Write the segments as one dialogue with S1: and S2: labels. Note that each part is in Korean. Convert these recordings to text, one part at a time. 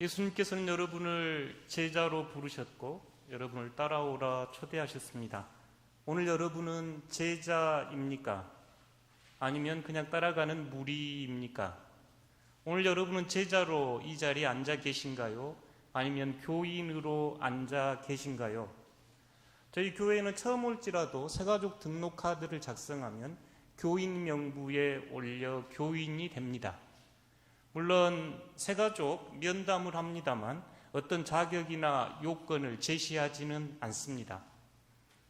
S1: 예수님께서는 여러분을 제자로 부르셨고 여러분을 따라오라 초대하셨습니다. 오늘 여러분은 제자입니까? 아니면 그냥 따라가는 무리입니까? 오늘 여러분은 제자로 이 자리에 앉아 계신가요? 아니면 교인으로 앉아 계신가요? 저희 교회는 처음 올지라도 새가족 등록카드를 작성하면 교인 명부에 올려 교인이 됩니다. 물론 새가족 면담을 합니다만 어떤 자격이나 요건을 제시하지는 않습니다.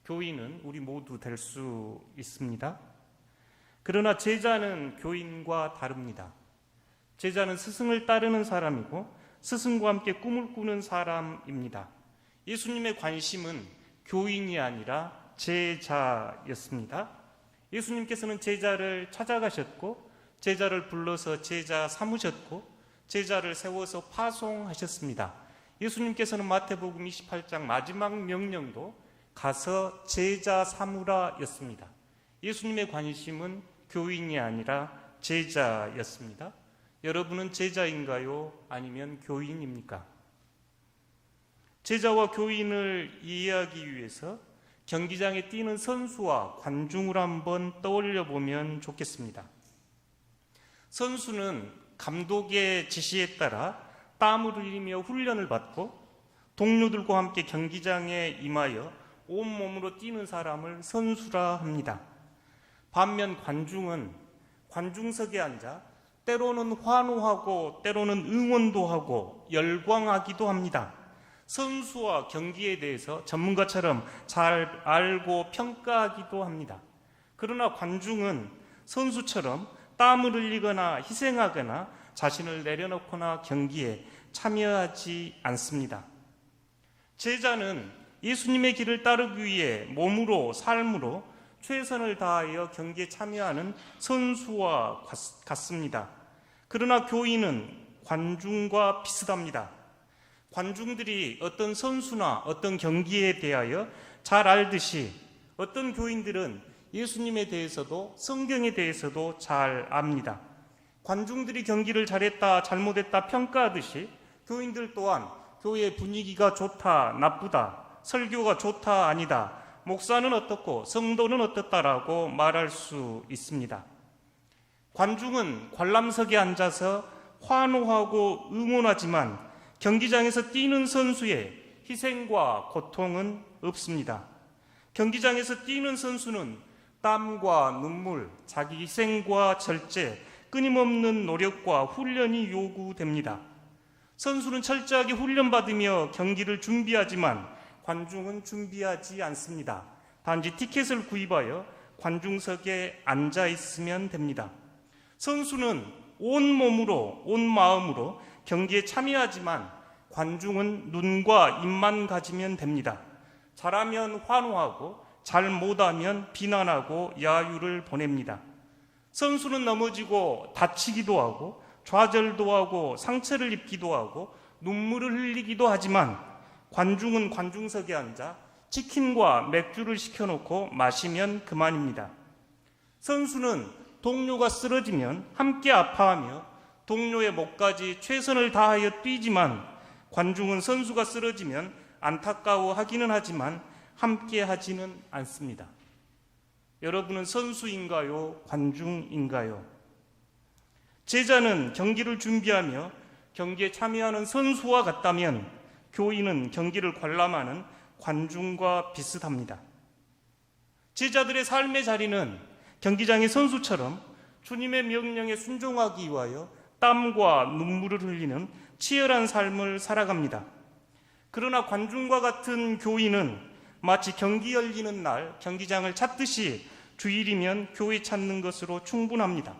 S1: 교인은 우리 모두 될 수 있습니다. 그러나 제자는 교인과 다릅니다. 제자는 스승을 따르는 사람이고 스승과 함께 꿈을 꾸는 사람입니다. 예수님의 관심은 교인이 아니라 제자였습니다. 예수님께서는 제자를 찾아가셨고 제자를 불러서 제자 삼으셨고 제자를 세워서 파송하셨습니다. 예수님께서는 마태복음 28장 마지막 명령도 가서 제자 삼으라 였습니다. 예수님의 관심은 교인이 아니라 제자였습니다. 여러분은 제자인가요? 아니면 교인입니까? 제자와 교인을 이해하기 위해서 경기장에 뛰는 선수와 관중을 한번 떠올려 보면 좋겠습니다. 선수는 감독의 지시에 따라 땀을 흘리며 훈련을 받고 동료들과 함께 경기장에 임하여 온몸으로 뛰는 사람을 선수라 합니다. 반면 관중은 관중석에 앉아 때로는 환호하고 때로는 응원도 하고 열광하기도 합니다. 선수와 경기에 대해서 전문가처럼 잘 알고 평가하기도 합니다. 그러나 관중은 선수처럼 땀을 흘리거나 희생하거나 자신을 내려놓거나 경기에 참여하지 않습니다. 제자는 예수님의 길을 따르기 위해 몸으로 삶으로 최선을 다하여 경기에 참여하는 선수와 같습니다. 그러나 교인은 관중과 비슷합니다. 관중들이 어떤 선수나 어떤 경기에 대하여 잘 알듯이 어떤 교인들은 예수님에 대해서도 성경에 대해서도 잘 압니다. 관중들이 경기를 잘했다 잘못했다 평가하듯이 교인들 또한 교회의 분위기가 좋다 나쁘다, 설교가 좋다 아니다, 목사는 어떻고 성도는 어떻다라고 말할 수 있습니다. 관중은 관람석에 앉아서 환호하고 응원하지만 경기장에서 뛰는 선수의 희생과 고통은 없습니다. 경기장에서 뛰는 선수는 땀과 눈물, 자기 희생과 절제, 끊임없는 노력과 훈련이 요구됩니다. 선수는 철저하게 훈련받으며 경기를 준비하지만 관중은 준비하지 않습니다. 단지 티켓을 구입하여 관중석에 앉아 있으면 됩니다. 선수는 온 몸으로, 온 마음으로 경기에 참여하지만 관중은 눈과 입만 가지면 됩니다. 잘하면 환호하고 잘 못하면 비난하고 야유를 보냅니다. 선수는 넘어지고 다치기도 하고 좌절도 하고 상처를 입기도 하고 눈물을 흘리기도 하지만 관중은 관중석에 앉아 치킨과 맥주를 시켜놓고 마시면 그만입니다. 선수는 동료가 쓰러지면 함께 아파하며 동료의 목까지 최선을 다하여 뛰지만 관중은 선수가 쓰러지면 안타까워하기는 하지만 함께 하지는 않습니다. 여러분은 선수인가요? 관중인가요? 제자는 경기를 준비하며 경기에 참여하는 선수와 같다면 교인은 경기를 관람하는 관중과 비슷합니다. 제자들의 삶의 자리는 경기장의 선수처럼 주님의 명령에 순종하기 위하여 땀과 눈물을 흘리는 치열한 삶을 살아갑니다. 그러나 관중과 같은 교인은 마치 경기 열리는 날 경기장을 찾듯이 주일이면 교회 찾는 것으로 충분합니다.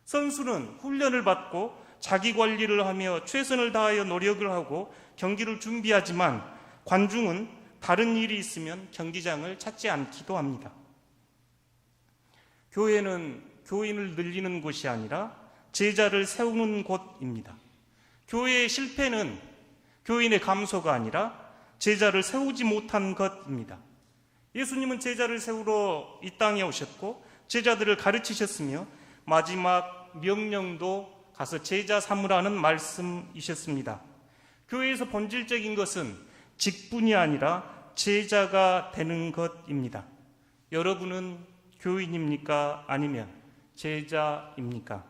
S1: 선수는 훈련을 받고 자기 관리를 하며 최선을 다하여 노력을 하고 경기를 준비하지만 관중은 다른 일이 있으면 경기장을 찾지 않기도 합니다. 교회는 교인을 늘리는 곳이 아니라 제자를 세우는 곳입니다. 교회의 실패는 교인의 감소가 아니라 제자를 세우지 못한 것입니다. 예수님은 제자를 세우러 이 땅에 오셨고 제자들을 가르치셨으며 마지막 명령도 가서 제자 삼으라는 말씀이셨습니다. 교회에서 본질적인 것은 직분이 아니라 제자가 되는 것입니다. 여러분은 교인입니까? 아니면 제자입니까?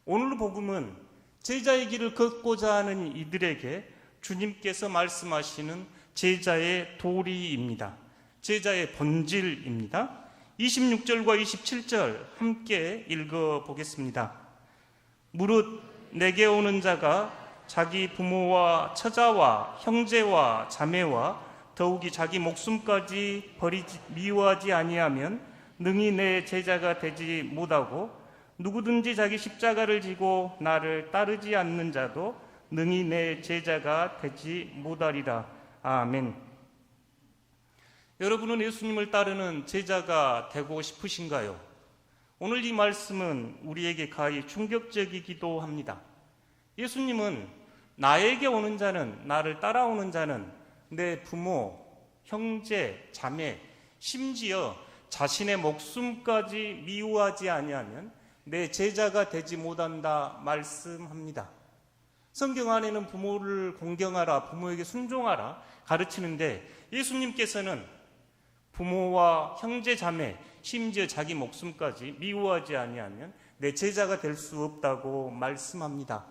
S1: 오늘 복음은 제자의 길을 걷고자 하는 이들에게 주님께서 말씀하시는 제자의 도리입니다. 제자의 본질입니다. 26절과 27절 함께 읽어보겠습니다. 무릇 내게 오는 자가 자기 부모와 처자와 형제와 자매와 더욱이 자기 목숨까지 미워하지 아니하면 능히 내 제자가 되지 못하고 누구든지 자기 십자가를 지고 나를 따르지 않는 자도 능히 내 제자가 되지 못하리라. 아멘. 여러분은 예수님을 따르는 제자가 되고 싶으신가요? 오늘 이 말씀은 우리에게 가히 충격적이기도 합니다. 예수님은 나에게 오는 자는, 나를 따라오는 자는 내 부모, 형제, 자매, 심지어 자신의 목숨까지 미워하지 아니하면 내 제자가 되지 못한다 말씀합니다. 성경 안에는 부모를 공경하라, 부모에게 순종하라 가르치는데 예수님께서는 부모와 형제, 자매, 심지어 자기 목숨까지 미워하지 아니하면 내 제자가 될 수 없다고 말씀합니다.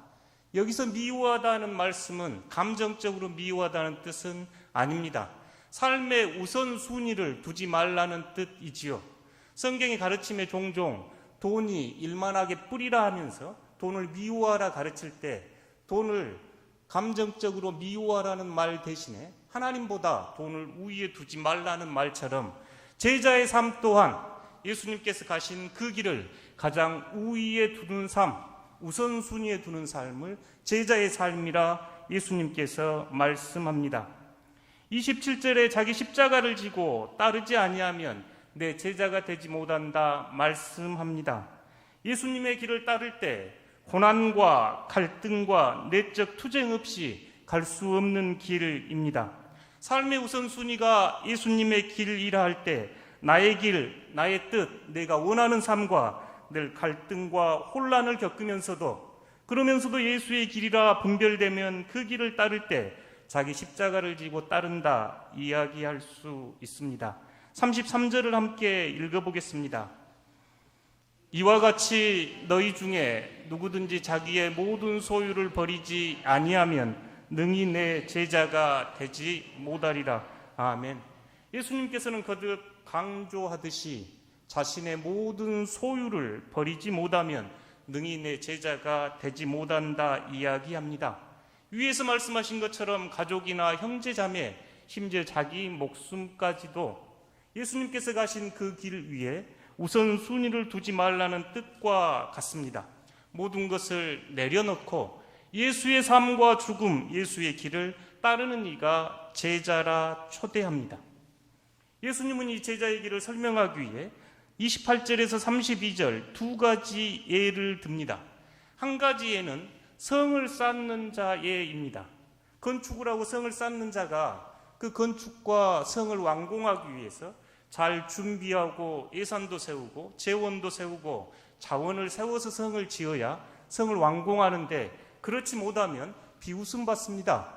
S1: 여기서 미워하다는 말씀은 감정적으로 미워하다는 뜻은 아닙니다. 삶의 우선순위를 두지 말라는 뜻이지요. 성경의 가르침에 종종 돈이 일만하게 뿌리라 하면서 돈을 미워하라 가르칠 때 돈을 감정적으로 미워하라는 말 대신에 하나님보다 돈을 우위에 두지 말라는 말처럼 제자의 삶 또한 예수님께서 가신 그 길을 가장 우위에 두는 삶, 우선순위에 두는 삶을 제자의 삶이라 예수님께서 말씀합니다. 27절에 자기 십자가를 지고 따르지 아니하면 내 제자가 되지 못한다 말씀합니다. 예수님의 길을 따를 때 고난과 갈등과 내적 투쟁 없이 갈 수 없는 길입니다. 삶의 우선순위가 예수님의 길이라 할 때 나의 길, 나의 뜻, 내가 원하는 삶과 늘 갈등과 혼란을 겪으면서도 그러면서도 예수의 길이라 분별되면 그 길을 따를 때 자기 십자가를 지고 따른다 이야기할 수 있습니다. 33절을 함께 읽어보겠습니다. 이와 같이 너희 중에 누구든지 자기의 모든 소유를 버리지 아니하면 능히 내 제자가 되지 못하리라. 아멘. 예수님께서는 거듭 강조하듯이 자신의 모든 소유를 버리지 못하면 능히 내 제자가 되지 못한다 이야기합니다. 위에서 말씀하신 것처럼 가족이나 형제자매, 심지어 자기 목숨까지도 예수님께서 가신 그 길 위에 우선순위를 두지 말라는 뜻과 같습니다. 모든 것을 내려놓고 예수의 삶과 죽음, 예수의 길을 따르는 이가 제자라 초대합니다. 예수님은 이 제자의 길을 설명하기 위해 28절에서 32절 두 가지 예를 듭니다. 한 가지 예는 성을 쌓는 자예입니다. 건축을 하고 성을 쌓는 자가 그 건축과 성을 완공하기 위해서 잘 준비하고 예산도 세우고 재원도 세우고 자원을 세워서 성을 지어야 성을 완공하는데 그렇지 못하면 비웃음 받습니다.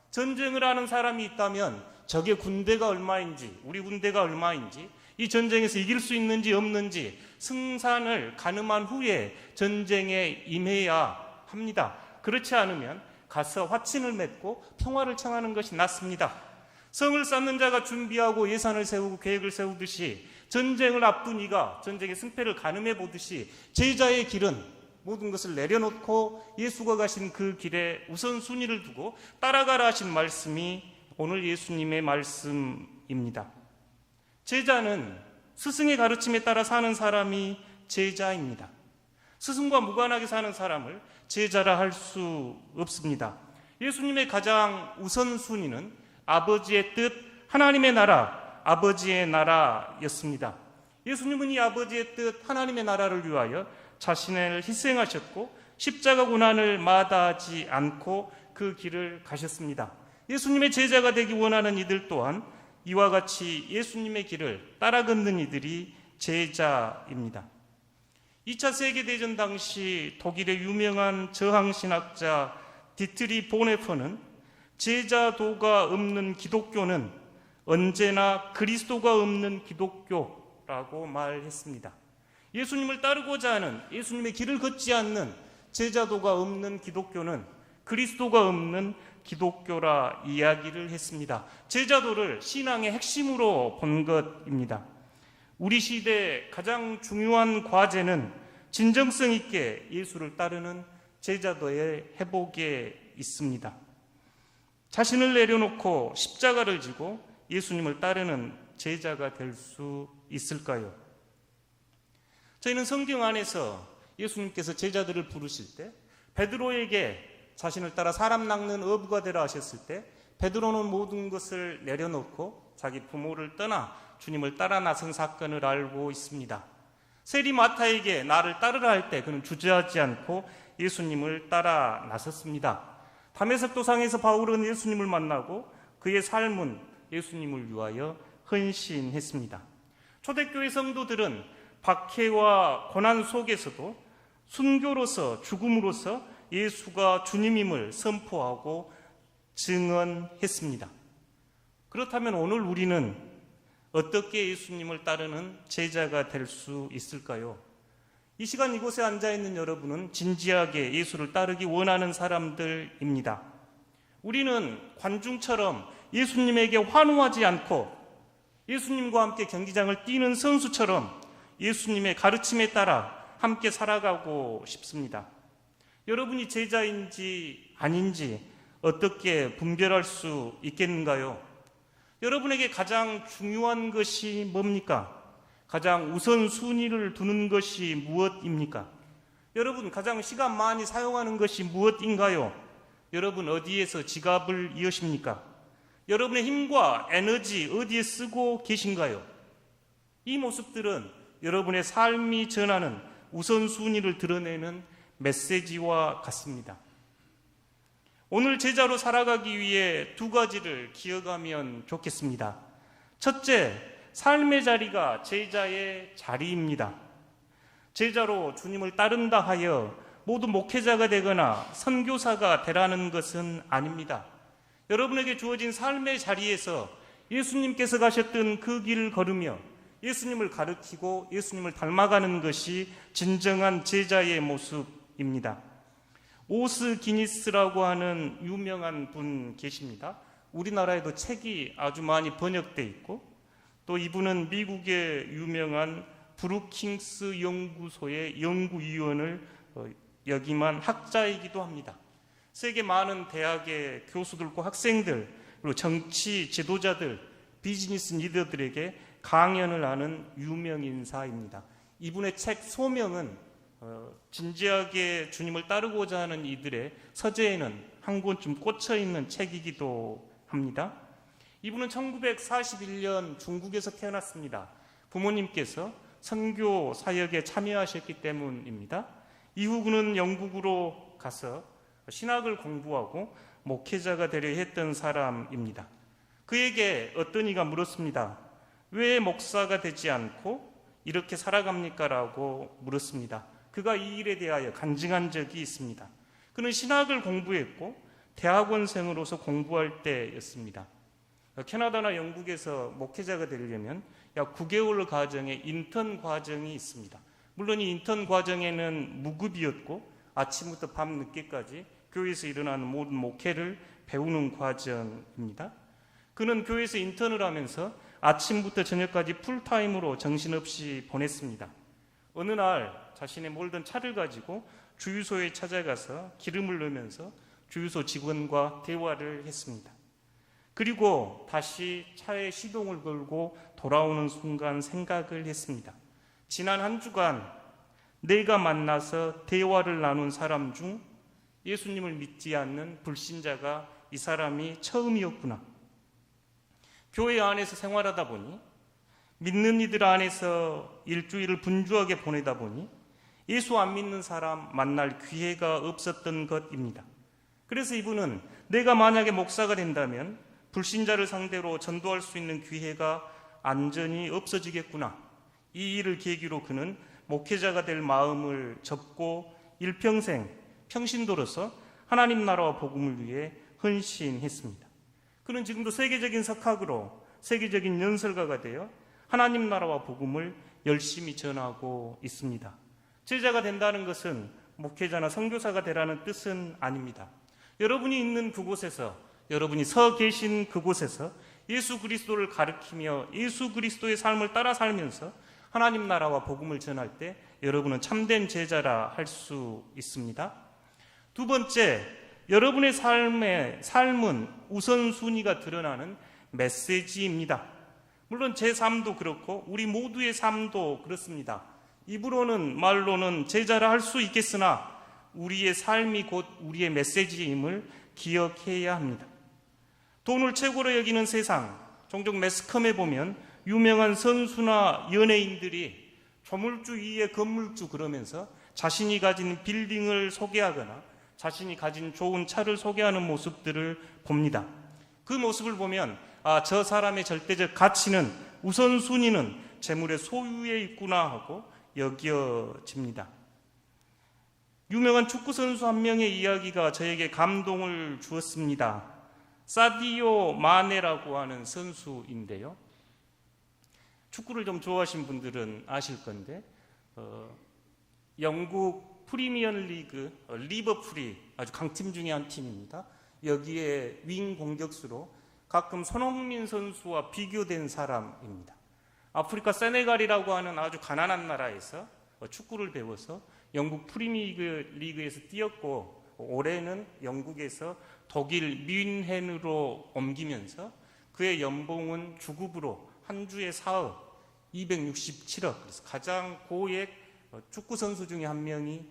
S1: 전쟁을 하는 사람이 있다면 적의 군대가 얼마인지, 우리 군대가 얼마인지, 이 전쟁에서 이길 수 있는지 없는지 승산을 가늠한 후에 전쟁에 임해야 합니다. 그렇지 않으면 가서 화친을 맺고 평화를 청하는 것이 낫습니다. 성을 쌓는 자가 준비하고 예산을 세우고 계획을 세우듯이 전쟁을 앞둔 이가 전쟁의 승패를 가늠해 보듯이 제자의 길은 모든 것을 내려놓고 예수가 가신 그 길에 우선순위를 두고 따라가라 하신 말씀이 오늘 예수님의 말씀입니다. 제자는 스승의 가르침에 따라 사는 사람이 제자입니다. 스승과 무관하게 사는 사람을 제자라 할 수 없습니다. 예수님의 가장 우선순위는 아버지의 뜻, 하나님의 나라, 아버지의 나라였습니다. 예수님은 이 아버지의 뜻, 하나님의 나라를 위하여 자신을 희생하셨고 십자가 고난을 마다하지 않고 그 길을 가셨습니다. 예수님의 제자가 되기 원하는 이들 또한 이와 같이 예수님의 길을 따라 걷는 이들이 제자입니다. 2차 세계대전 당시 독일의 유명한 저항신학자 디트리 보네퍼는 제자도가 없는 기독교는 언제나 그리스도가 없는 기독교라고 말했습니다. 예수님을 따르고자 하는, 예수님의 길을 걷지 않는 제자도가 없는 기독교는 그리스도가 없는 기독교라 이야기를 했습니다. 제자도를 신앙의 핵심으로 본 것입니다. 우리 시대의 가장 중요한 과제는 진정성 있게 예수를 따르는 제자도의 회복에 있습니다. 자신을 내려놓고 십자가를 지고 예수님을 따르는 제자가 될 수 있을까요? 저희는 성경 안에서 예수님께서 제자들을 부르실 때 베드로에게 자신을 따라 사람 낚는 어부가 되라 하셨을 때 베드로는 모든 것을 내려놓고 자기 부모를 떠나 주님을 따라 나선 사건을 알고 있습니다. 세리 마타에게 나를 따르라 할 때 그는 주저하지 않고 예수님을 따라 나섰습니다. 다메섹 도상에서 바울은 예수님을 만나고 그의 삶은 예수님을 위하여 헌신했습니다. 초대교회 성도들은 박해와 고난 속에서도 순교로서 죽음으로써 예수가 주님임을 선포하고 증언했습니다. 그렇다면 오늘 우리는 어떻게 예수님을 따르는 제자가 될 수 있을까요? 이 시간 이곳에 앉아있는 여러분은 진지하게 예수를 따르기 원하는 사람들입니다. 우리는 관중처럼 예수님에게 환호하지 않고 예수님과 함께 경기장을 뛰는 선수처럼 예수님의 가르침에 따라 함께 살아가고 싶습니다. 여러분이 제자인지 아닌지 어떻게 분별할 수 있겠는가요? 여러분에게 가장 중요한 것이 뭡니까? 가장 우선순위를 두는 것이 무엇입니까? 여러분 가장 시간 많이 사용하는 것이 무엇인가요? 여러분 어디에서 지갑을 이으십니까? 여러분의 힘과 에너지 어디에 쓰고 계신가요? 이 모습들은 여러분의 삶이 전하는 우선순위를 드러내는 메시지와 같습니다. 오늘 제자로 살아가기 위해 두 가지를 기억하면 좋겠습니다. 첫째, 삶의 자리가 제자의 자리입니다. 제자로 주님을 따른다 하여 모두 목회자가 되거나 선교사가 되라는 것은 아닙니다. 여러분에게 주어진 삶의 자리에서 예수님께서 가셨던 그 길을 걸으며 예수님을 가르치고 예수님을 닮아가는 것이 진정한 제자의 모습입니다. 오스 기니스라고 하는 유명한 분 계십니다. 우리나라에도 책이 아주 많이 번역돼 있고 또 이분은 미국의 유명한 브루킹스 연구소의 연구위원을 역임한 학자이기도 합니다. 세계 많은 대학의 교수들과 학생들 그리고 정치 지도자들, 비즈니스 리더들에게 강연을 하는 유명 인사입니다. 이분의 책 소명은 진지하게 주님을 따르고자 하는 이들의 서재에는 한 권쯤 꽂혀있는 책이기도 합니다. 이분은 1941년 중국에서 태어났습니다. 부모님께서 선교 사역에 참여하셨기 때문입니다. 이후 그는 영국으로 가서 신학을 공부하고 목회자가 되려 했던 사람입니다. 그에게 어떤 이가 물었습니다. 왜 목사가 되지 않고 이렇게 살아갑니까? 라고 물었습니다. 그가 이 일에 대하여 간증한 적이 있습니다. 그는 신학을 공부했고 대학원생으로서 공부할 때였습니다. 캐나다나 영국에서 목회자가 되려면 약 9개월 과정의 인턴 과정이 있습니다. 물론 이 인턴 과정에는 무급이었고 아침부터 밤 늦게까지 교회에서 일어나는 모든 목회를 배우는 과정입니다. 그는 교회에서 인턴을 하면서 아침부터 저녁까지 풀타임으로 정신없이 보냈습니다. 어느 날 자신의 몰던 차를 가지고 주유소에 찾아가서 기름을 넣으면서 주유소 직원과 대화를 했습니다. 그리고 다시 차에 시동을 걸고 돌아오는 순간 생각을 했습니다. 지난 한 주간 내가 만나서 대화를 나눈 사람 중 예수님을 믿지 않는 불신자가 이 사람이 처음이었구나. 교회 안에서 생활하다 보니 믿는 이들 안에서 일주일을 분주하게 보내다 보니 예수 안 믿는 사람 만날 기회가 없었던 것입니다. 그래서 이분은 내가 만약에 목사가 된다면 불신자를 상대로 전도할 수 있는 기회가 안전히 없어지겠구나. 이 일을 계기로 그는 목회자가 될 마음을 접고 일평생 평신도로서 하나님 나라와 복음을 위해 헌신했습니다. 그는 지금도 세계적인 석학으로 세계적인 연설가가 되어 하나님 나라와 복음을 열심히 전하고 있습니다. 제자가 된다는 것은 목회자나 선교사가 되라는 뜻은 아닙니다. 여러분이 있는 그곳에서, 여러분이 서 계신 그곳에서 예수 그리스도를 가르치며 예수 그리스도의 삶을 따라 살면서 하나님 나라와 복음을 전할 때 여러분은 참된 제자라 할 수 있습니다. 두 번째, 여러분의 삶은 우선순위가 드러나는 메시지입니다. 물론 제 삶도 그렇고 우리 모두의 삶도 그렇습니다. 입으로는 말로는 제자라 할 수 있겠으나 우리의 삶이 곧 우리의 메시지임을 기억해야 합니다. 돈을 최고로 여기는 세상, 종종 매스컴에 보면 유명한 선수나 연예인들이 조물주 위에 건물주 그러면서 자신이 가진 빌딩을 소개하거나 자신이 가진 좋은 차를 소개하는 모습들을 봅니다. 그 모습을 보면 저 사람의 절대적 가치는, 우선순위는 재물의 소유에 있구나 하고 여겨집니다. 유명한 축구선수 한 명의 이야기가 저에게 감동을 주었습니다. 사디오 마네라고 하는 선수인데요. 축구를 좀 좋아하신 분들은 아실 건데 영국 프리미엄 리그 리버풀이 아주 강팀 중에 한 팀입니다. 여기에 윙 공격수로 가끔 손흥민 선수와 비교된 사람입니다. 아프리카 세네갈이라고 하는 아주 가난한 나라에서 축구를 배워서 영국 프리미엄 리그에서 뛰었고 올해는 영국에서 독일 뮌헨으로 옮기면서 그의 연봉은 주급으로 한 주에 4억 267억, 그래서 가장 고액 축구 선수 중에 한 명이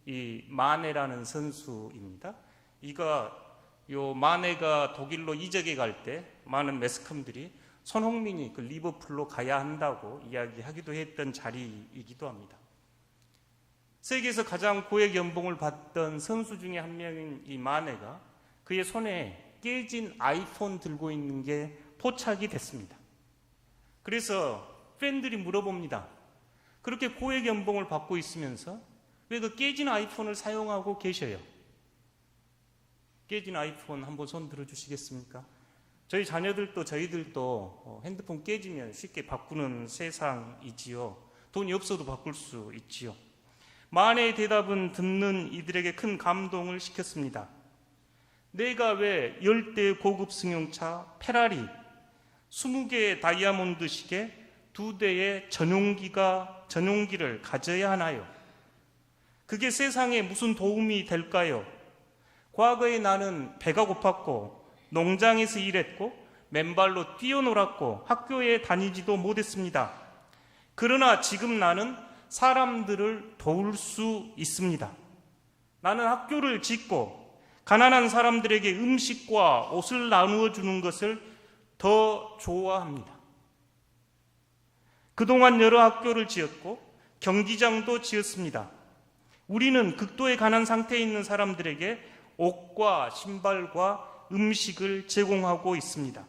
S1: 이 마네라는 선수입니다. 요 마네가 독일로 이적해 갈 때 많은 매스컴들이 손흥민이 그 리버풀로 가야 한다고 이야기하기도 했던 자리이기도 합니다. 세계에서 가장 고액 연봉을 받던 선수 중에 한 명인 이 마네가 그의 손에 깨진 아이폰 들고 있는 게 포착이 됐습니다. 그래서 팬들이 물어봅니다. 그렇게 고액 연봉을 받고 있으면서 왜 그 깨진 아이폰을 사용하고 계셔요? 깨진 아이폰 한번 손 들어주시겠습니까? 저희 자녀들도 저희들도 핸드폰 깨지면 쉽게 바꾸는 세상이지요. 돈이 없어도 바꿀 수 있지요. 마네의 대답은 듣는 이들에게 큰 감동을 시켰습니다. 내가 왜 10대의 고급 승용차, 페라리, 20개의 다이아몬드 시계, 2대의 전용기를 가져야 하나요? 그게 세상에 무슨 도움이 될까요? 과거에 나는 배가 고팠고 농장에서 일했고 맨발로 뛰어놀았고 학교에 다니지도 못했습니다. 그러나 지금 나는 사람들을 도울 수 있습니다. 나는 학교를 짓고 가난한 사람들에게 음식과 옷을 나누어 주는 것을 더 좋아합니다. 그동안 여러 학교를 지었고 경기장도 지었습니다. 우리는 극도의 가난 상태에 있는 사람들에게 옷과 신발과 음식을 제공하고 있습니다.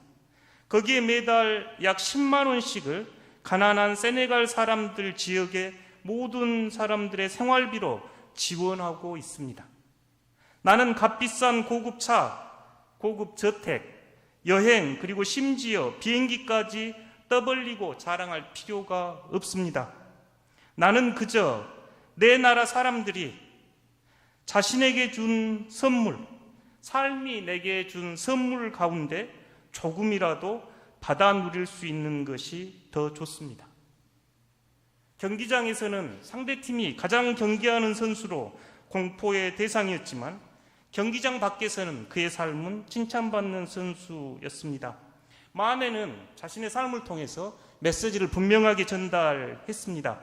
S1: 거기에 매달 약 10만 원씩을 가난한 세네갈 사람들 지역의 모든 사람들의 생활비로 지원하고 있습니다. 나는 값비싼 고급차, 고급 저택, 여행, 그리고 심지어 비행기까지 떠벌리고 자랑할 필요가 없습니다. 나는 그저 내 나라 사람들이 자신에게 준 선물, 삶이 내게 준 선물 가운데 조금이라도 받아 누릴 수 있는 것이 더 좋습니다. 경기장에서는 상대팀이 가장 경계하는 선수로 공포의 대상이었지만 경기장 밖에서는 그의 삶은 칭찬받는 선수였습니다. 마네는 자신의 삶을 통해서 메시지를 분명하게 전달했습니다.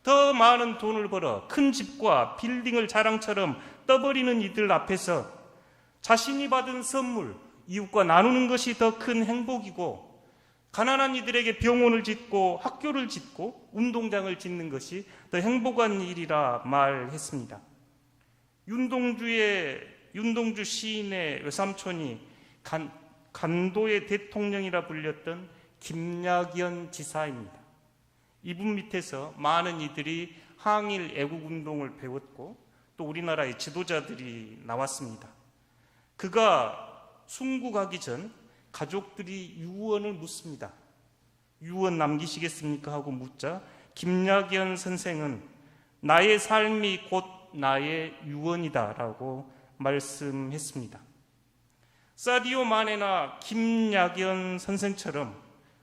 S1: 더 많은 돈을 벌어 큰 집과 빌딩을 자랑처럼 떠버리는 이들 앞에서 자신이 받은 선물, 이웃과 나누는 것이 더 큰 행복이고 가난한 이들에게 병원을 짓고 학교를 짓고 운동장을 짓는 것이 더 행복한 일이라 말했습니다. 윤동주 시인의 외삼촌이 간도의 대통령이라 불렸던 김약연 지사입니다. 이분 밑에서 많은 이들이 항일 애국운동을 배웠고 또 우리나라의 지도자들이 나왔습니다. 그가 순국하기 전 가족들이 유언을 묻습니다. 유언 남기시겠습니까? 하고 묻자 김약연 선생은 나의 삶이 곧 나의 유언이다 라고 말씀했습니다. 사디오 마네나 김약연 선생처럼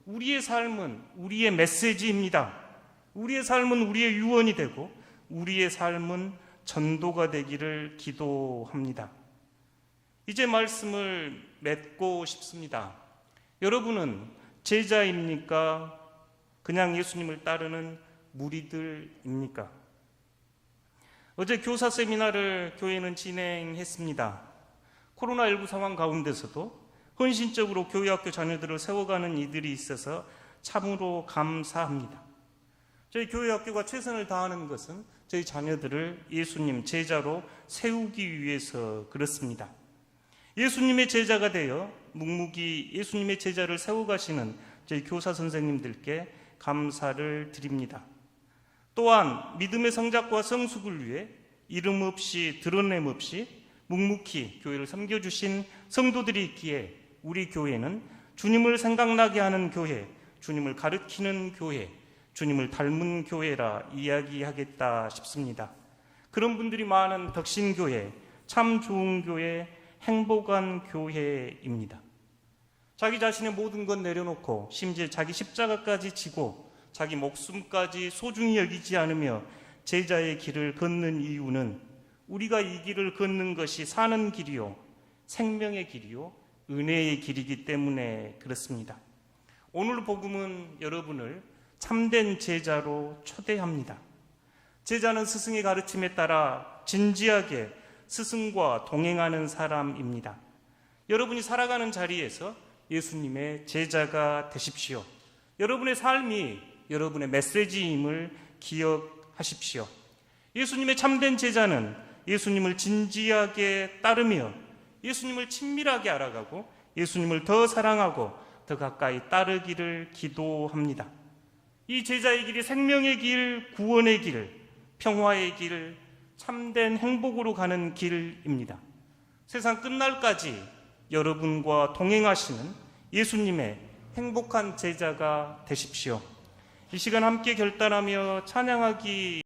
S1: 우리의 삶은 우리의 메시지입니다. 우리의 삶은 우리의 유언이 되고 우리의 삶은 전도가 되기를 기도합니다. 이제 말씀을 맺고 싶습니다. 여러분은 제자입니까? 그냥 예수님을 따르는 무리들입니까? 어제 교사 세미나를 교회는 진행했습니다. 코로나19 상황 가운데서도 헌신적으로 교회학교 자녀들을 세워가는 이들이 있어서 참으로 감사합니다. 저희 교회학교가 최선을 다하는 것은 저희 자녀들을 예수님 제자로 세우기 위해서 그렇습니다. 예수님의 제자가 되어 묵묵히 예수님의 제자를 세워가시는 저희 교사 선생님들께 감사를 드립니다. 또한 믿음의 성장과 성숙을 위해 이름 없이 드러냄 없이 묵묵히 교회를 섬겨주신 성도들이 있기에 우리 교회는 주님을 생각나게 하는 교회, 주님을 가르치는 교회, 주님을 닮은 교회라 이야기하겠다 싶습니다. 그런 분들이 많은 덕신교회, 참 좋은 교회, 행복한 교회입니다. 자기 자신의 모든 것 내려놓고 심지어 자기 십자가까지 지고 자기 목숨까지 소중히 여기지 않으며 제자의 길을 걷는 이유는 우리가 이 길을 걷는 것이 사는 길이요 생명의 길이요 은혜의 길이기 때문에 그렇습니다. 오늘 복음은 여러분을 참된 제자로 초대합니다. 제자는 스승의 가르침에 따라 진지하게 스승과 동행하는 사람입니다. 여러분이 살아가는 자리에서 예수님의 제자가 되십시오. 여러분의 삶이 여러분의 메시지임을 기억하십시오. 예수님의 참된 제자는 예수님을 진지하게 따르며 예수님을 친밀하게 알아가고 예수님을 더 사랑하고 더 가까이 따르기를 기도합니다. 이 제자의 길이 생명의 길, 구원의 길, 평화의 길, 참된 행복으로 가는 길입니다. 세상 끝날까지 여러분과 동행하시는 예수님의 행복한 제자가 되십시오. 이 시간 함께 결단하며 찬양하기